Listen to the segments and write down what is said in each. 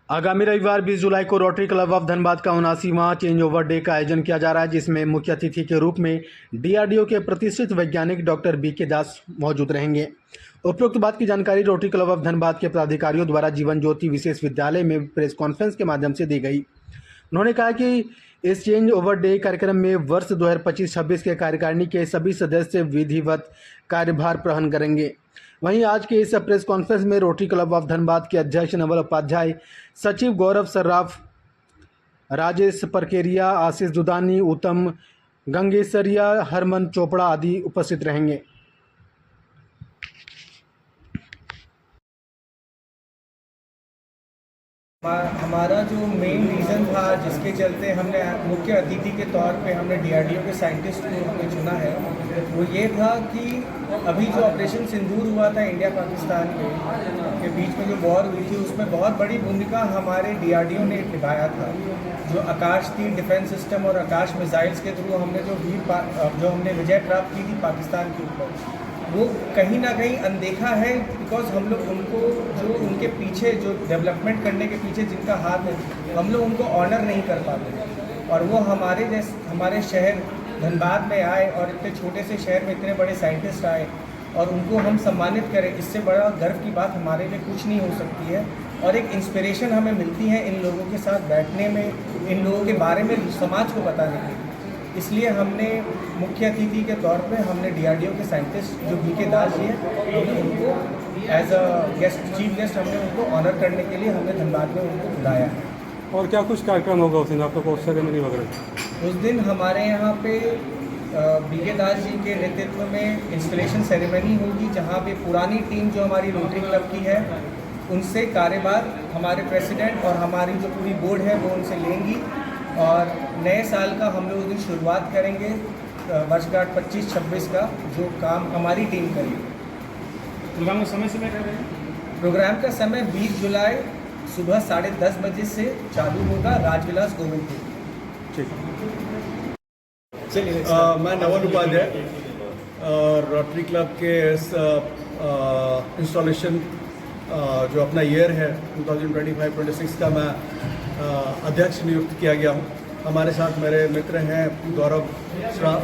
आगामी रविवार 20 जुलाई को रोटरी क्लब ऑफ धनबाद का 79वां चेंज ओवर डे का आयोजन किया जा रहा है, जिसमें मुख्य अतिथि के रूप में डीआरडीओ के प्रतिष्ठित वैज्ञानिक डॉक्टर बीके दास मौजूद रहेंगे। उपरोक्त बात की जानकारी रोटरी क्लब ऑफ धनबाद के पदाधिकारियों द्वारा जीवन ज्योति विशेष विद्यालय में प्रेस कॉन्फ्रेंस के माध्यम से दी गई। उन्होंने कहा कि इस चेंज ओवर डे कार्यक्रम में वर्ष 2025-26 के कार्यकारिणी के सभी सदस्य विधिवत कार्यभार ग्रहण करेंगे। वहीं आज के इस प्रेस कॉन्फ्रेंस में रोटरी क्लब ऑफ धनबाद के अध्यक्ष नवल उपाध्याय, सचिव गौरव सर्राफ, राजेश परकेरिया, आशीष दुदानी, उत्तम गंगेसरिया, हरमन चोपड़ा आदि उपस्थित रहेंगे। हमारा जो मेन रीज़न था जिसके चलते हमने मुख्य अतिथि के तौर पे हमने डीआरडीओ के साइंटिस्ट को हमने चुना है, वो ये था कि अभी जो ऑपरेशन सिंदूर हुआ था इंडिया पाकिस्तान के बीच में जो वॉर हुई थी, उसमें बहुत बड़ी भूमिका हमारे डीआरडीओ ने निभाया था। जो आकाश 3 डिफेंस सिस्टम और आकाश मिसाइल्स के थ्रू हमने जो हमने विजय प्राप्त की थी पाकिस्तान के ऊपर, वो कहीं ना कहीं अनदेखा है। बिकॉज हम लोग उनको जो उनके पीछे जो डेवलपमेंट करने के पीछे जिनका हाथ है, हम लोग उनको ऑनर नहीं कर पाते। और वो हमारे शहर धनबाद में आए और इतने छोटे से शहर में इतने बड़े साइंटिस्ट आए और उनको हम सम्मानित करें, इससे बड़ा गर्व की बात हमारे लिए कुछ नहीं हो सकती है। और एक इंस्पिरेशन हमें मिलती है इन लोगों के साथ बैठने में, इन लोगों के बारे में समाज को बताने के लिए। इसलिए हमने मुख्य अतिथि के तौर पे हमने डीआरडीओ के साइंटिस्ट जो बीके दास जी हैं, हमने उनको as a guest, chief guest हमने उनको ऑनर करने के लिए हमने धनबाद में उनको बुलाया है। और क्या कुछ कार्यक्रम होगा उस दिन, आपका पोस्ट सेरेमनी वगैरह? उस दिन हमारे यहाँ पे बीके दास जी के नेतृत्व में इंस्टॉलेशन सेरेमनी होगी, जहाँ पे पुरानी टीम जो हमारी रोटरी क्लब की है उनसे कार्यभार हमारे प्रेसिडेंट और हमारी जो पूरी बोर्ड है वो उनसे लेंगी। और नए साल का हम लोग उस दिन शुरुआत करेंगे वर्षगांठ 25-26 का, जो काम हमारी टीम करेगी। प्रोग्राम का समय क्या रहेगा? प्रोग्राम का समय 20 जुलाई सुबह 10:30 बजे से चालू होगा, राजविलास गोविंदपुर। ठीक। चलिए, मैं नवल उपाध्याय रोटरी क्लब के इस इंस्टॉलेशन जो अपना ईयर है 2025-26 का मैं अध्यक्ष नियुक्त किया गया हूँ। हमारे साथ मेरे मित्र हैं गौरव श्राफ,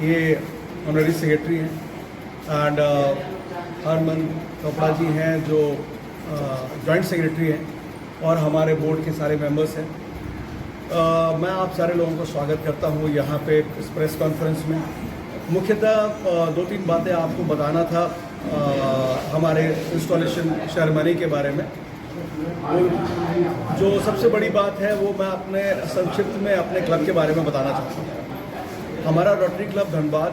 ये ऑनरी सेक्रेटरी हैं, एंड हरमन चोपड़ा जी हैं जो जॉइंट सेक्रेटरी हैं, और हमारे बोर्ड के सारे मेंबर्स हैं। मैं आप सारे लोगों को स्वागत करता हूँ यहाँ पे इस प्रेस कॉन्फ्रेंस में। मुख्यतः 2-3 बातें आपको बताना था हमारे इंस्टॉलेशन सेरेमनी के बारे में। जो सबसे बड़ी बात है वो मैं अपने संक्षिप्त में अपने क्लब के बारे में बताना चाहता हूँ। हमारा रोटरी क्लब धनबाद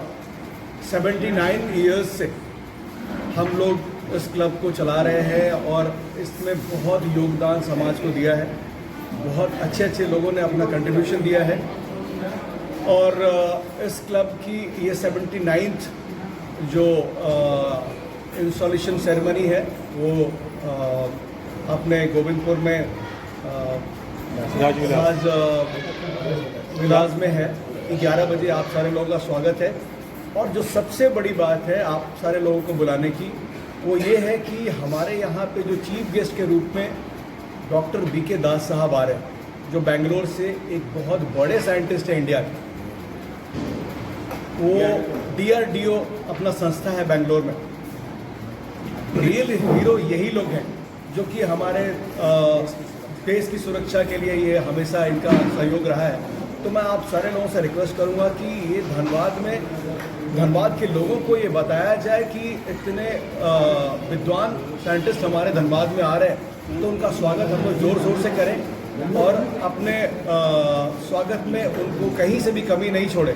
79 ईयर्स से हम लोग इस क्लब को चला रहे हैं और इसमें बहुत योगदान समाज को दिया है। बहुत अच्छे लोगों ने अपना कंट्रीब्यूशन दिया है, और इस क्लब की ये 79th जो इंस्टॉलेशन सेरेमनी है वो अपने गोविंदपुर में विलास में है। 11 बजे आप सारे लोगों का स्वागत है। और जो सबसे बड़ी बात है आप सारे लोगों को बुलाने की, वो ये है कि हमारे यहाँ पे जो चीफ गेस्ट के रूप में डॉक्टर बीके दास साहब आ रहे हैं, जो बेंगलोर से एक बहुत बड़े साइंटिस्ट है इंडिया के। वो डीआरडीओ अपना संस्था है बेंगलोर में। रियल हीरो यही लोग हैं जो कि हमारे देश की सुरक्षा के लिए ये हमेशा इनका सहयोग रहा है। तो मैं आप सारे लोगों से रिक्वेस्ट करूंगा कि ये धनबाद के लोगों को ये बताया जाए कि इतने विद्वान साइंटिस्ट हमारे धनबाद में आ रहे हैं, तो उनका स्वागत हम लोग ज़ोर शोर से करें और अपने स्वागत में उनको कहीं से भी कमी नहीं छोड़ें।